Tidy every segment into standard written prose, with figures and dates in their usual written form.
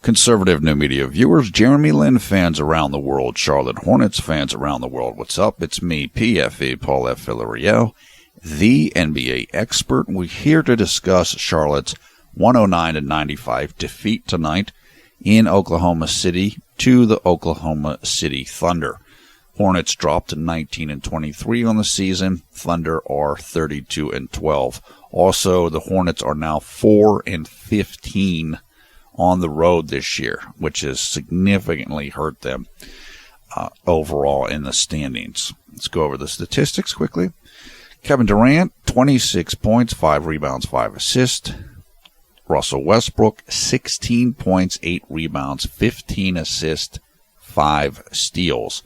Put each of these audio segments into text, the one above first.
Conservative new media viewers, JLin fans around the world, Charlotte Hornets fans around the world, what's up? It's me, PFE, Paul F. Villarreal, the NBA expert. We're here to discuss Charlotte's 109-95 defeat tonight in Oklahoma City to the Oklahoma City Thunder. Hornets dropped to 19-23 on the season. Thunder are 32-12. Also, the Hornets are now 4-15 on the road this year, which has significantly hurt them overall in the standings. Let's go over the statistics quickly. Kevin Durant, 26 points, 5 rebounds, 5 assists. Russell Westbrook, 16 points, 8 rebounds, 15 assists, 5 steals.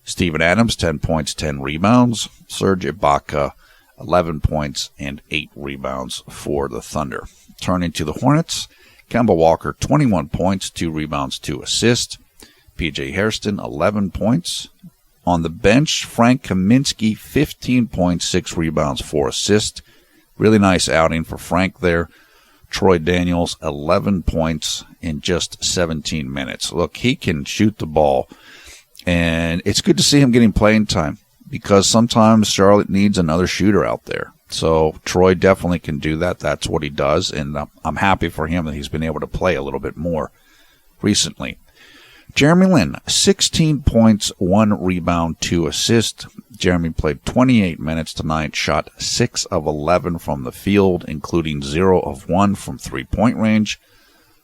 Steven Adams, 10 points, 10 rebounds. Serge Ibaka, 11 points and 8 rebounds for the Thunder. Turning to the Hornets, Kemba Walker, 21 points, 2 rebounds, 2 assists. P.J. Hairston, 11 points. On the bench, Frank Kaminsky, 15 points, 6 rebounds, 4 assists. Really nice outing for Frank there. Troy Daniels, 11 points in just 17 minutes. Look, he can shoot the ball, and it's good to see him getting playing time because sometimes Charlotte needs another shooter out there. So Troy definitely can do that. That's what he does, and I'm happy for him that he's been able to play a little bit more recently. JLin, 16 points, 1 rebound, 2 assists. Jeremy played 28 minutes tonight, shot 6 of 11 from the field, including 0 of 1 from three-point range,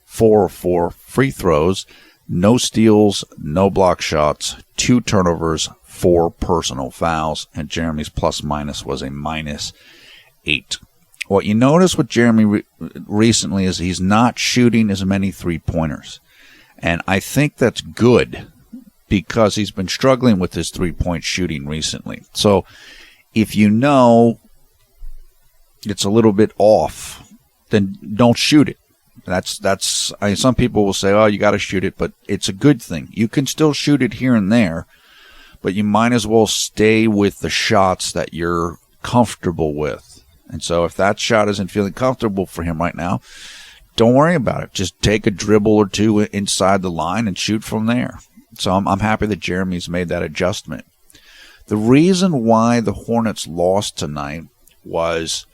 4 of 4 free throws, no steals, no block shots, 2 turnovers, 4 personal fouls, and Jeremy's plus-minus was a -8. What you notice with Jeremy recently is he's not shooting as many three-pointers, and I think that's good because he's been struggling with his three-point shooting recently. So if you know it's a little bit off, then don't shoot it. Some people will say, oh, you got to shoot it, but it's a good thing. You can still shoot it here and there, but you might as well stay with the shots that you're comfortable with. And so if that shot isn't feeling comfortable for him right now, don't worry about it. Just take a dribble or two inside the line and shoot from there. So I'm happy that Jeremy's made that adjustment. The reason why the Hornets lost tonight was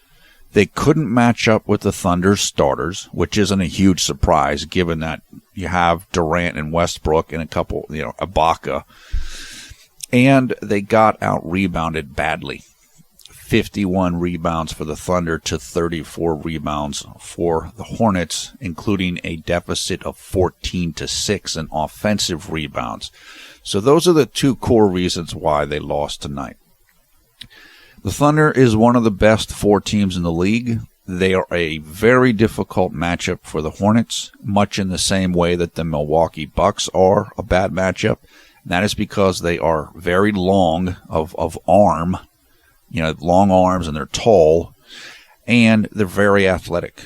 they couldn't match up with the Thunder's starters, which isn't a huge surprise given that you have Durant and Westbrook and a couple, Ibaka. And they got out-rebounded badly. 51 rebounds for the Thunder to 34 rebounds for the Hornets, including a deficit of 14-6 in offensive rebounds. So those are the two core reasons why they lost tonight. The Thunder is one of the best 4 teams in the league. They are a very difficult matchup for the Hornets, much in the same way that the Milwaukee Bucks are a bad matchup. And that is because they are very long of arm, long arms, and they're tall, and they're very athletic.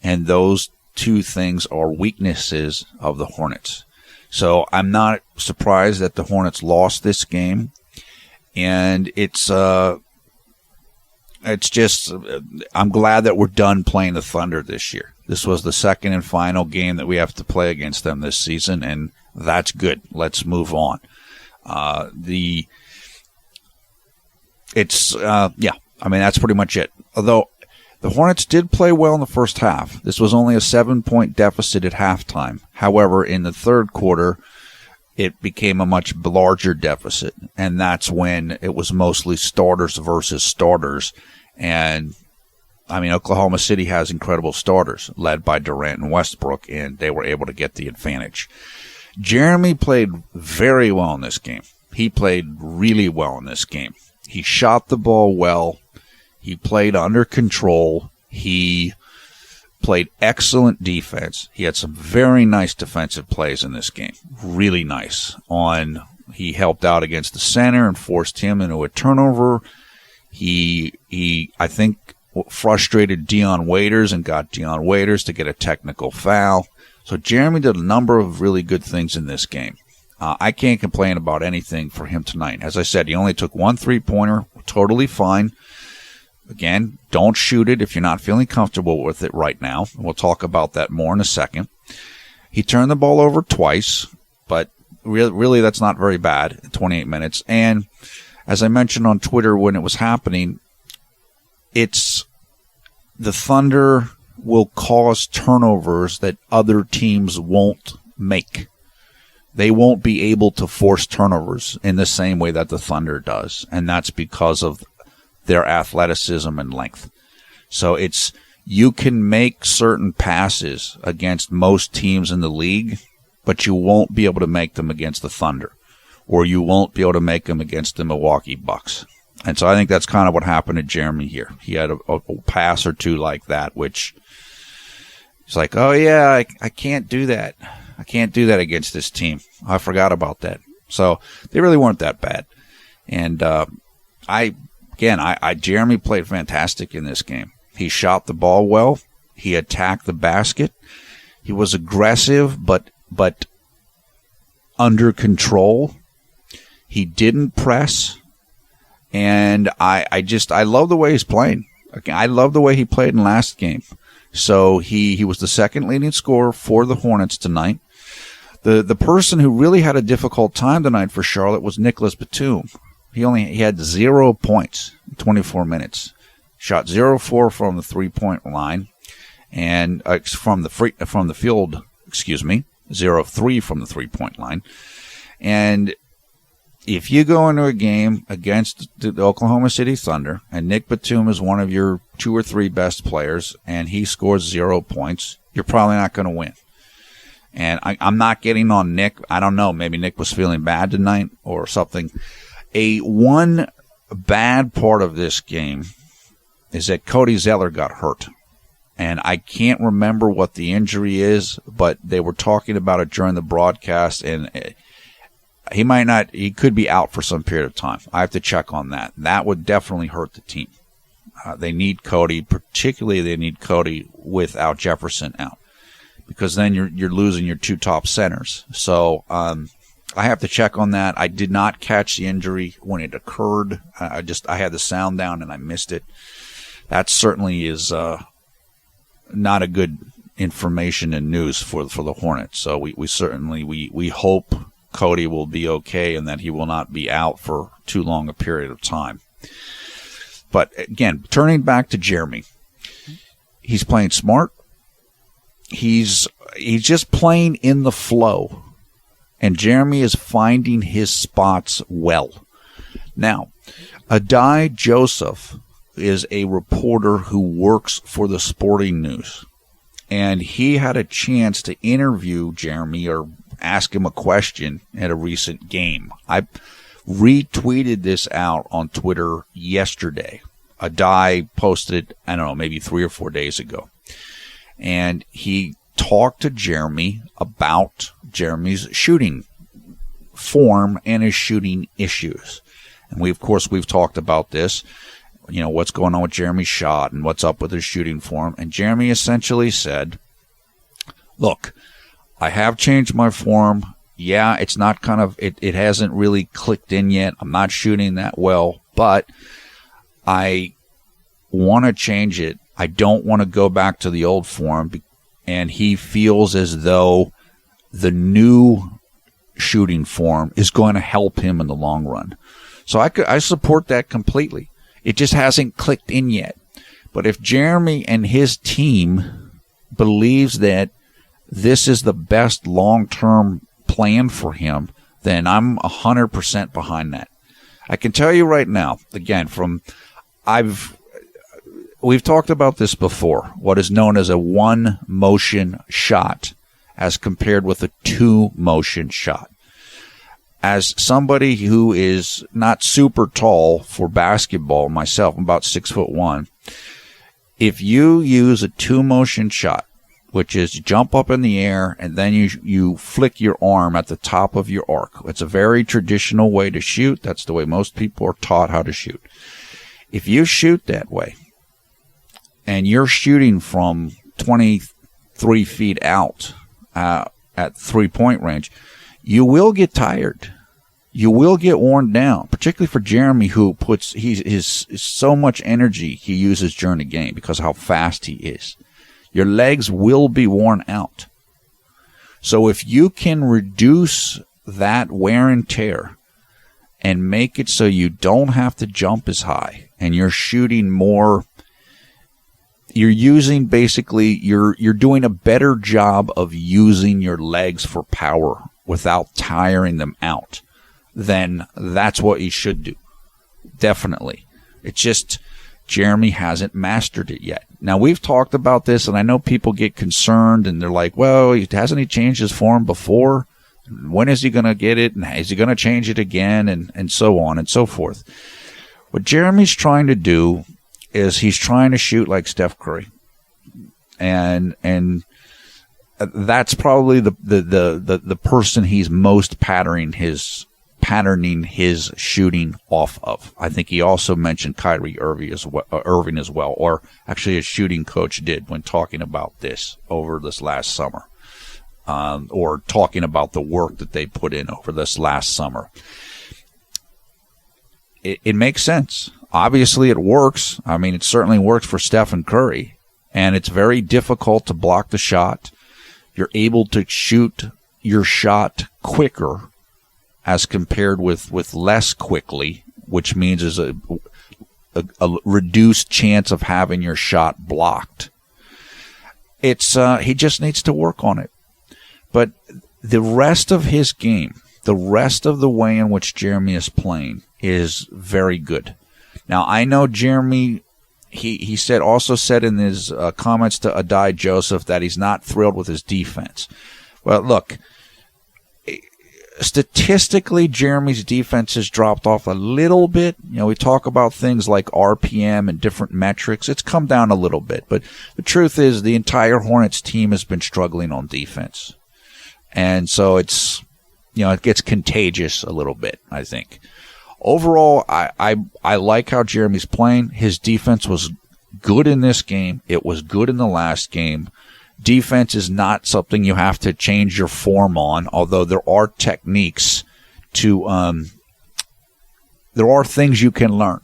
And those two things are weaknesses of the Hornets. So I'm not surprised that the Hornets lost this game. And it's just, I'm glad that we're done playing the Thunder this year. This was the second and final game that we have to play against them this season, and that's good. Let's move on. That's pretty much it. Although the Hornets did play well in the first half. This was only a 7-point deficit at halftime. However, in the third quarter, it became a much larger deficit, and that's when it was mostly starters versus starters. And, Oklahoma City has incredible starters, led by Durant and Westbrook, and they were able to get the advantage. Jeremy played very well in this game. He played really well in this game. He shot the ball well. He played under control. He played excellent defense. He had some very nice defensive plays in this game. Really nice. He helped out against the center and forced him into a turnover. He I think, frustrated Dion Waiters and got Dion Waiters to get a technical foul. So Jeremy did a number of really good things in this game. I can't complain about anything for him tonight. As I said, he only took 1 3-pointer, totally fine. Again, don't shoot it if you're not feeling comfortable with it right now. We'll talk about that more in a second. He turned the ball over twice, but really that's not very bad in 28 minutes. And as I mentioned on Twitter when it was happening, it's the Thunder will cause turnovers that other teams won't make. They won't be able to force turnovers in the same way that the Thunder does, and that's because of their athleticism and length. So you can make certain passes against most teams in the league, but you won't be able to make them against the Thunder, or you won't be able to make them against the Milwaukee Bucks. And so I think that's kind of what happened to Jeremy here. He had a pass or two like that, which is like, oh yeah, I can't do that. I can't do that against this team. I forgot about that. So they really weren't that bad. And Jeremy played fantastic in this game. He shot the ball well. He attacked the basket. He was aggressive, but under control. He didn't press. And I love the way he's playing. I love the way he played in last game. So he was the second leading scorer for the Hornets tonight. The person who really had a difficult time tonight for Charlotte was Nicholas Batum. He had 0 points in 24 minutes. Shot 0-4 from the 3-point line, and from the field. 0-3 from the 3-point line. And if you go into a game against the Oklahoma City Thunder, and Nick Batum is one of your 2 or 3 best players, and he scores 0 points, you're probably not going to win. And I'm not getting on Nick. I don't know. Maybe Nick was feeling bad tonight or something. One bad part of this game is that Cody Zeller got hurt. And I can't remember what the injury is, but they were talking about it during the broadcast, and he could be out for some period of time. I have to check on that. That would definitely hurt the team. They need Cody, particularly they need Cody without Jefferson out, because then you're losing your 2 top centers. So I have to check on that. I did not catch the injury when it occurred. I had the sound down and I missed it. That certainly is not a good information and news for the Hornets. So we certainly hope Cody will be okay and that he will not be out for too long a period of time. But again, turning back to Jeremy, he's playing smart. He's just playing in the flow, and Jeremy is finding his spots well. Now, Adai Joseph is a reporter who works for the Sporting News, and he had a chance to interview Jeremy or ask him a question at a recent game. I retweeted this out on Twitter yesterday. Adai posted it, I don't know, maybe 3 or 4 days ago. And he talked to Jeremy about Jeremy's shooting form and his shooting issues. And we've talked about this, what's going on with Jeremy's shot and what's up with his shooting form. And Jeremy essentially said, look, I have changed my form. Yeah, it's not it hasn't really clicked in yet. I'm not shooting that well, but I want to change it. I don't want to go back to the old form. And he feels as though the new shooting form is going to help him in the long run. So I support that completely. It just hasn't clicked in yet. But if Jeremy and his team believes that this is the best long-term plan for him, then I'm 100% behind that. I can tell you right now, again, we've talked about this before, what is known as a one-motion shot as compared with a two-motion shot. As somebody who is not super tall for basketball myself, I'm about 6'1", if you use a two-motion shot, which is jump up in the air and then you flick your arm at the top of your arc. It's a very traditional way to shoot. That's the way most people are taught how to shoot. If you shoot that way and you're shooting from 23 feet out at three-point range, you will get tired. You will get worn down, particularly for Jeremy, who puts his so much energy he uses during the game because of how fast he is. Your legs will be worn out. So if you can reduce that wear and tear and make it so you don't have to jump as high and you're shooting more, you're using basically, you're doing a better job of using your legs for power without tiring them out, then that's what you should do. Definitely. It's just Jeremy hasn't mastered it yet. Now, we've talked about this, and I know people get concerned, and they're like, well, hasn't he changed his form before? When is he going to get it? And is he going to change it again? And so on and so forth. What Jeremy's trying to do is he's trying to shoot like Steph Curry. And that's probably the person he's most patterning his shooting off of. I think he also mentioned Kyrie Irving as well, or actually his shooting coach did when talking about this over this last summer, or talking about the work that they put in over this last summer. It makes sense. Obviously, it works. I mean, it certainly works for Stephen Curry, and it's very difficult to block the shot. You're able to shoot your shot quicker as compared with less quickly, which means there's a reduced chance of having your shot blocked. It's he just needs to work on it. But the rest of his game, the rest of the way in which Jeremy is playing is very good. Now, I know Jeremy, he also said in his comments to Adai Joseph that he's not thrilled with his defense. Well, look, statistically, Jeremy's defense has dropped off a little bit. You know, we talk about things like RPM and different metrics. It's come down a little bit. But the truth is the entire Hornets team has been struggling on defense. And so it's, you know, it gets contagious a little bit, I think. Overall, I like how Jeremy's playing. His defense was good in this game. It was good in the last game. Defense is not something you have to change your form on, although there are techniques to, there are things you can learn.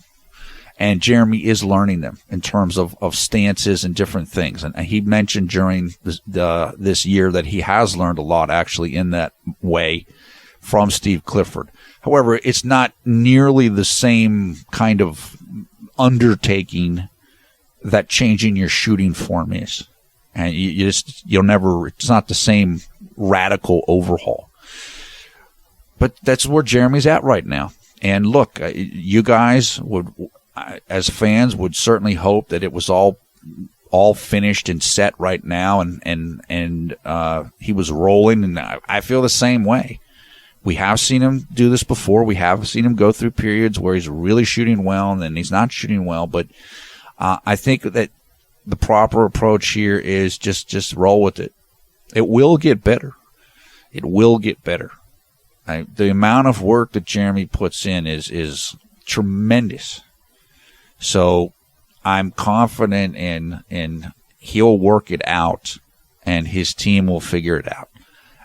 And Jeremy is learning them in terms of stances and different things. And he mentioned during this year that he has learned a lot actually in that way from Steve Clifford. However, it's not nearly the same kind of undertaking that changing your shooting form is. And it's not the same radical overhaul. But that's where Jeremy's at right now. And look, you guys would, as fans, would certainly hope that it was all finished and set right now, and he was rolling. And I feel the same way. We have seen him do this before. We have seen him go through periods where he's really shooting well and then he's not shooting well. But I think that the proper approach here is just roll with it. It will get better. It will get better. The amount of work that Jeremy puts in is tremendous. So I'm confident in he'll work it out and his team will figure it out.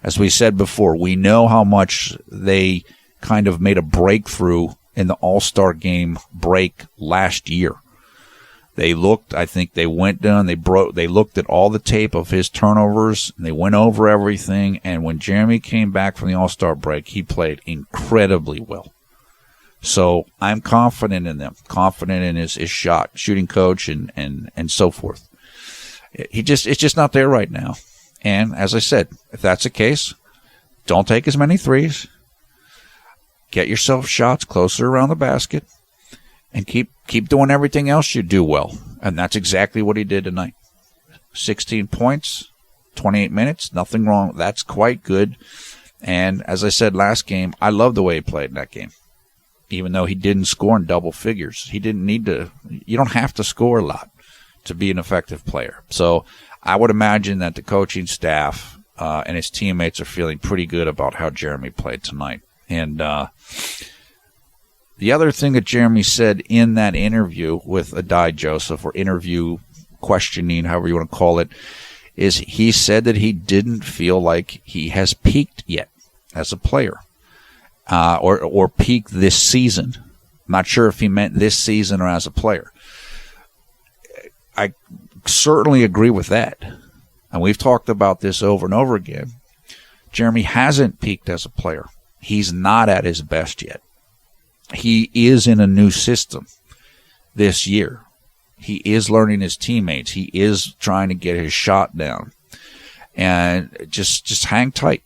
As we said before, we know how much they kind of made a breakthrough in the All-Star game break last year. They looked, I think they went down, they looked at all the tape of his turnovers, and they went over everything, and when Jeremy came back from the All-Star break, he played incredibly well. So I'm confident in them, confident in his shooting coach and so forth. It's just not there right now. And as I said, if that's the case, don't take as many threes. Get yourself shots closer around the basket. And keep doing everything else you do well. And that's exactly what he did tonight. 16 points, 28 minutes, nothing wrong. That's quite good. And as I said last game, I love the way he played in that game. Even though he didn't score in double figures. He didn't need to. You don't have to score a lot to be an effective player. So I would imagine that the coaching staff and his teammates are feeling pretty good about how Jeremy played tonight. And the other thing that Jeremy said in that interview with Adai Joseph, or interview questioning, however you want to call it, is he said that he didn't feel like he has peaked yet as a player, or peaked this season. I'm not sure if he meant this season or as a player. I certainly agree with that. And we've talked about this over and over again. Jeremy hasn't peaked as a player. He's not at his best yet. He is in a new system this year. He is learning his teammates. He is trying to get his shot down. And just hang tight.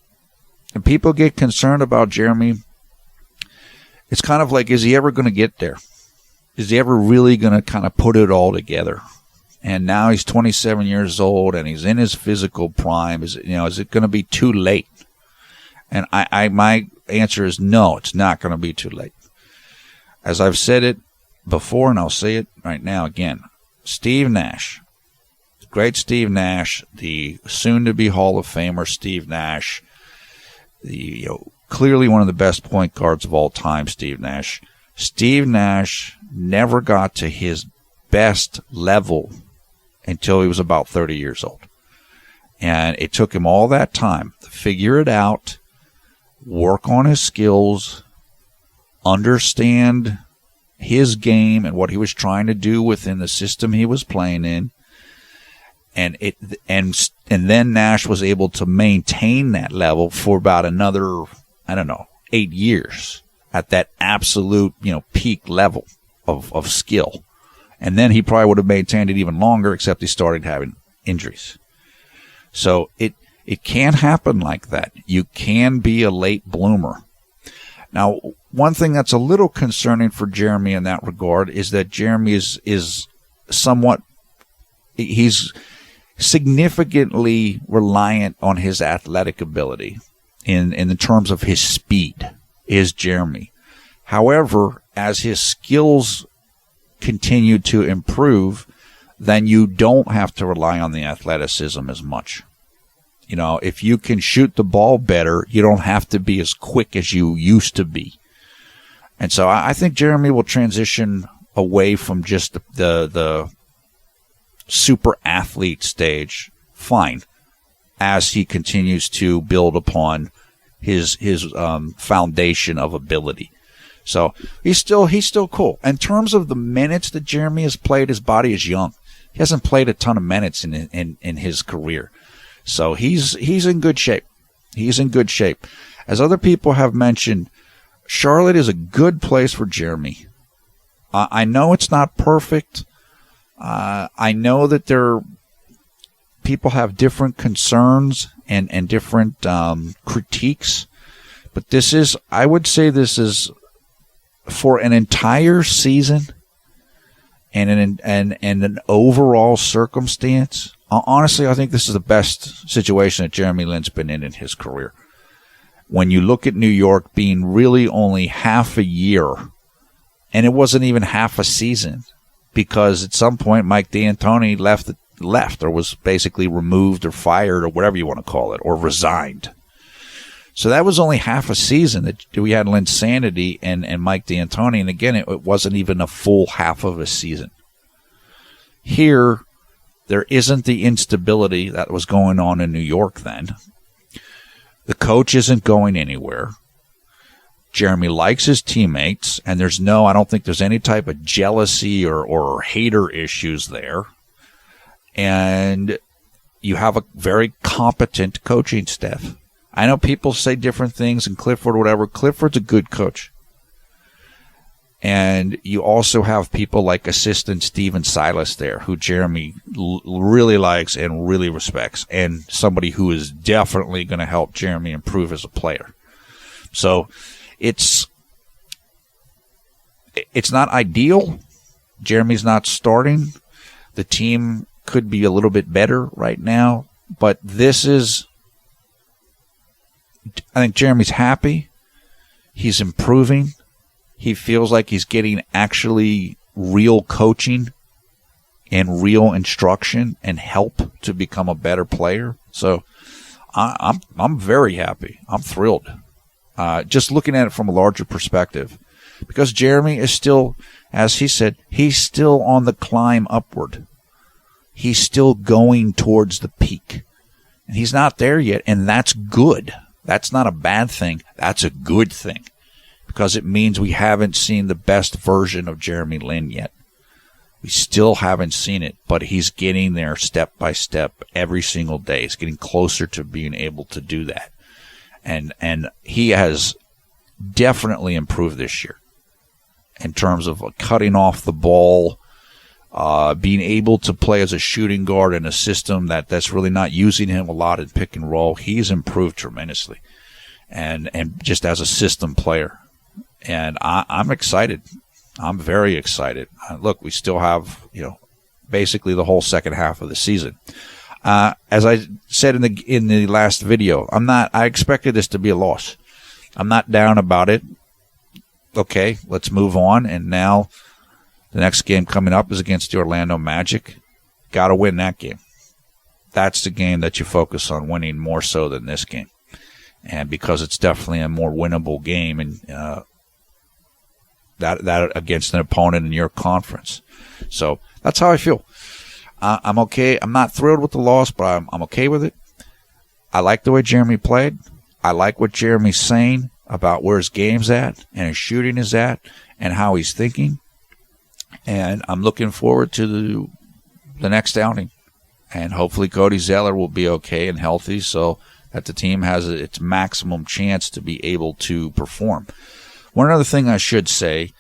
And people get concerned about Jeremy. It's kind of like, is he ever going to get there? Is he ever really going to kind of put it all together? And now he's 27 years old and he's in his physical prime. Is it going to be too late? And my answer is no, it's not going to be too late. As I've said it before, and I'll say it right now again, Steve Nash, the great Steve Nash, the soon-to-be Hall of Famer Steve Nash, clearly one of the best point guards of all time, Steve Nash. Steve Nash never got to his best level until he was about 30 years old. And it took him all that time to figure it out, work on his skills, understand his game and what he was trying to do within the system he was playing in. And then Nash was able to maintain that level for about another, 8 years at that absolute, peak level of skill. And then he probably would have maintained it even longer, except he started having injuries. So it can happen like that. You can be a late bloomer. Now, one thing that's a little concerning for Jeremy in that regard is that Jeremy is somewhat, he's significantly reliant on his athletic ability in the terms of his speed, is Jeremy. However, as his skills continue to improve, then you don't have to rely on the athleticism as much. If you can shoot the ball better, you don't have to be as quick as you used to be. And so I think Jeremy will transition away from just the super athlete stage, fine, as he continues to build upon his foundation of ability. So he's still cool. In terms of the minutes that Jeremy has played, his body is young. He hasn't played a ton of minutes in his career. So he's in good shape. He's in good shape. As other people have mentioned, Charlotte is a good place for Jeremy. I know it's not perfect. I know that people have different concerns and different critiques. But I would say this is for an entire season and an overall circumstance. Honestly, I think this is the best situation that Jeremy Lin's been in his career. When you look at New York being really only half a year, and it wasn't even half a season, because at some point Mike D'Antoni left or was basically removed or fired or whatever you want to call it, or resigned. So that was only half a season that we had Linsanity and Mike D'Antoni, and again, it wasn't even a full half of a season. Here, there isn't the instability that was going on in New York then. The coach isn't going anywhere. Jeremy likes his teammates, and I don't think there's any type of jealousy or hater issues there. And you have a very competent coaching staff. I know people say different things, and Clifford or whatever. Clifford's a good coach. And you also have people like assistant Steven Silas there, who Jeremy really likes and really respects, and somebody who is definitely going to help Jeremy improve as a player. So it's not ideal. Jeremy's not starting. The team could be a little bit better right now, but I think Jeremy's happy. He's improving. He feels like he's getting actually real coaching and real instruction and help to become a better player. So I'm very happy. I'm thrilled. Just looking at it from a larger perspective, because Jeremy is still, as he said, he's still on the climb upward. He's still going towards the peak, and he's not there yet, and that's good. That's not a bad thing. That's a good thing, because it means we haven't seen the best version of Jeremy Lin yet. We still haven't seen it, but he's getting there step by step every single day. He's getting closer to being able to do that. And he has definitely improved this year in terms of cutting off the ball, being able to play as a shooting guard in a system that's really not using him a lot in pick and roll. He's improved tremendously, and just as a system player. And I'm excited. I'm very excited. Look, we still have, basically the whole second half of the season. As I said in the last video, I expected this to be a loss. I'm not down about it. Okay, let's move on. And now the next game coming up is against the Orlando Magic. Got to win that game. That's the game that you focus on winning more so than this game. And because it's definitely a more winnable game, and that against an opponent in your conference. So that's how I feel. I'm okay. I'm not thrilled with the loss, but I'm okay with it. I like the way Jeremy played. I like what Jeremy's saying about where his game's at and his shooting is at and how he's thinking. And I'm looking forward to the next outing. And hopefully Cody Zeller will be okay and healthy so that the team has its maximum chance to be able to perform. One other thing I should say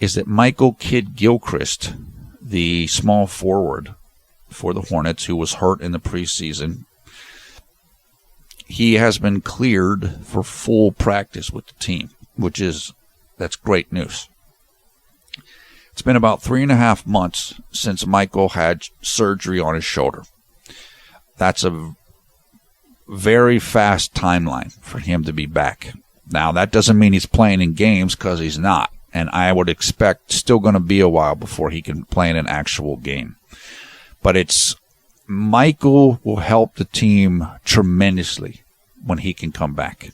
is that Michael Kidd-Gilchrist, the small forward for the Hornets, who was hurt in the preseason, he has been cleared for full practice with the team, that's great news. It's been about 3.5 months since Michael had surgery on his shoulder. That's a very fast timeline for him to be back. Now, that doesn't mean he's playing in games, because he's not. And I would expect still going to be a while before he can play in an actual game. But Michael will help the team tremendously when he can come back.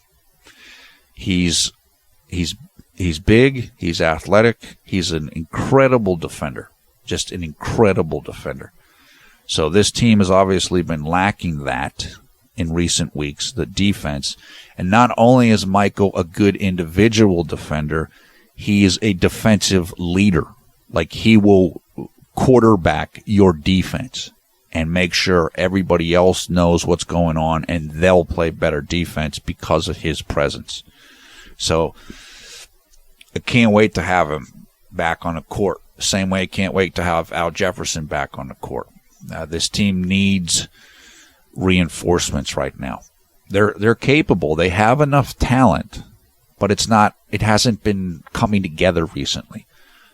He's big, he's athletic, he's an incredible defender. Just an incredible defender. So this team has obviously been lacking that in recent weeks, the defense. And not only is Michael a good individual defender, he is a defensive leader. Like, he will quarterback your defense and make sure everybody else knows what's going on, and they'll play better defense because of his presence. So I can't wait to have him back on the court. Same way I can't wait to have Al Jefferson back on the court. This team needs reinforcements right now. They're capable. They have enough talent, but it hasn't been coming together recently.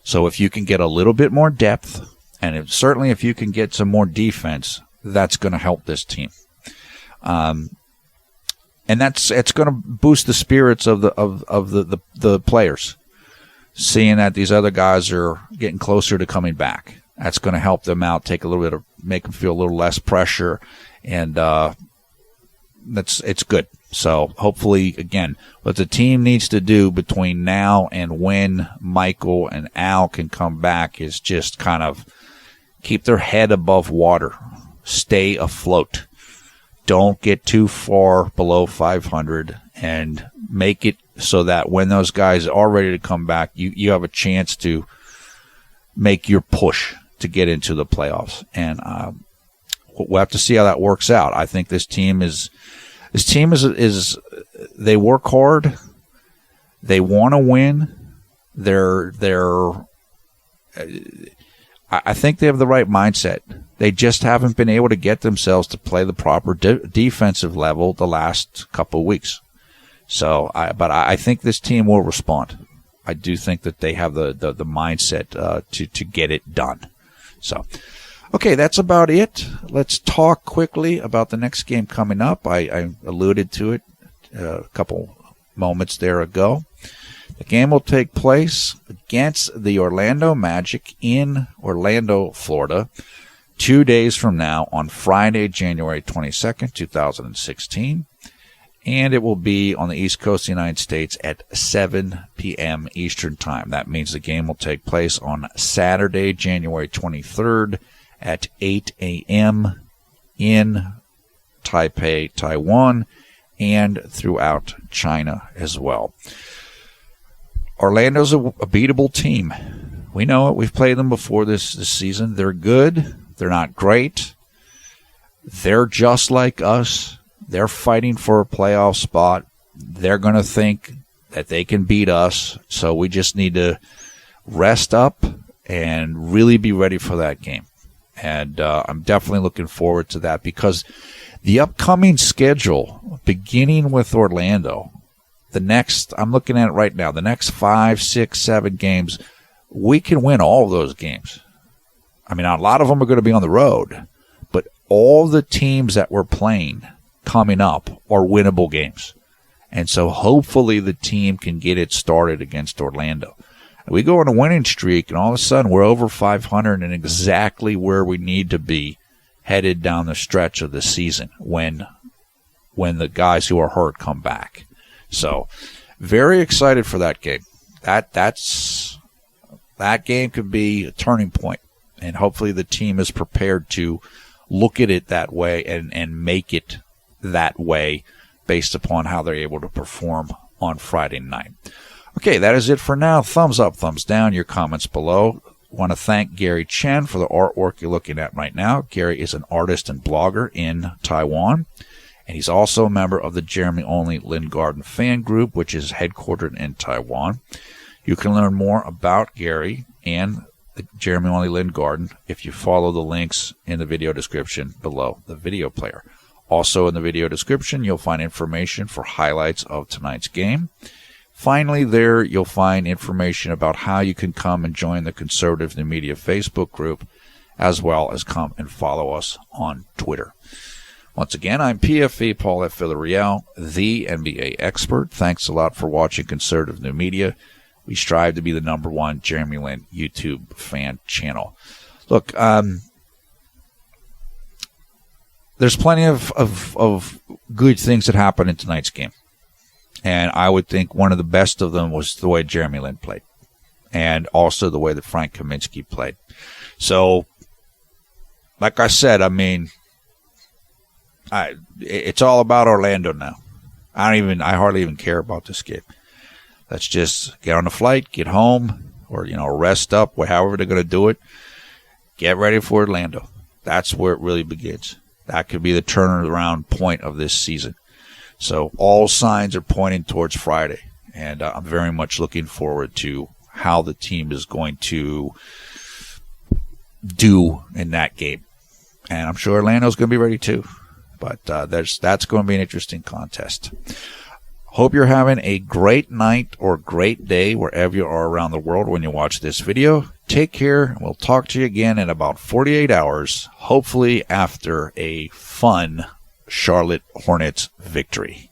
So if you can get a little bit more depth, and certainly if you can get some more defense, that's going to help this team. And it's going to boost the spirits of the players, seeing that these other guys are getting closer to coming back. That's going to help them out, make them feel a little less pressure, and it's good. So hopefully, again, what the team needs to do between now and when Michael and Al can come back is just kind of keep their head above water, stay afloat. Don't get too far below 500, and make it so that when those guys are ready to come back, you have a chance to make your push to get into the playoffs. And we'll have to see how that works out. I think this team is they work hard. They want to win. I think they have the right mindset. They just haven't been able to get themselves to play the proper defensive level the last couple of weeks. So, but I think this team will respond. I do think that they have the mindset to get it done. So, okay, that's about it. Let's talk quickly about the next game coming up. I alluded to it a couple moments there ago. The game will take place against the Orlando Magic in Orlando, Florida, 2 days from now on Friday, January 22nd, 2016. And it will be on the East Coast of the United States at 7 p.m. Eastern Time. That means the game will take place on Saturday, January 23rd at 8 a.m. in Taipei, Taiwan, and throughout China as well. Orlando's a beatable team. We know it. We've played them before this season. They're good. They're not great. They're just like us. They're fighting for a playoff spot. They're going to think that they can beat us, so we just need to rest up and really be ready for that game. And I'm definitely looking forward to that, because the upcoming schedule, beginning with Orlando, I'm looking at it right now, the next 5, 6, 7 games, we can win all of those games. I mean, a lot of them are going to be on the road, but all the teams that we're playing coming up are winnable games. And so hopefully the team can get it started against Orlando. We go on a winning streak, and all of a sudden we're over 500 and exactly where we need to be headed down the stretch of the season when the guys who are hurt come back. So very excited for that game. That game could be a turning point, and hopefully the team is prepared to look at it that way and make it that way based upon how they're able to perform on Friday night. Okay, that is it for now. Thumbs up, thumbs down, your comments below. Want to thank Gary Chen for the artwork you're looking at right now. Gary is an artist and blogger in Taiwan, and he's also a member of the Jeremy Only Lin Garden fan group, which is headquartered in Taiwan. You can learn more about Gary and the Jeremy Only Lin Garden if you follow the links in the video description below the video player. Also in the video description, you'll find information for highlights of tonight's game. Finally, there you'll find information about how you can come and join the Conservative New Media Facebook group, as well as come and follow us on Twitter. Once again, I'm PFE Paul F. Villarreal, the NBA expert. Thanks a lot for watching Conservative New Media. We strive to be the #1 Jeremy Lin YouTube fan channel. Look, there's plenty of good things that happened in tonight's game. And I would think one of the best of them was the way Jeremy Lin played, and also the way that Frank Kaminsky played. So, like I said, I mean, it's all about Orlando now. I hardly even care about this game. Let's just get on a flight, get home, or rest up, however they're going to do it. Get ready for Orlando. That's where it really begins. That could be the turnaround point of this season. So all signs are pointing towards Friday, and I'm very much looking forward to how the team is going to do in that game. And I'm sure Orlando's going to be ready too. But that's going to be an interesting contest. Hope you're having a great night or great day wherever you are around the world when you watch this video. Take care. We'll talk to you again in about 48 hours, hopefully after a fun Charlotte Hornets victory.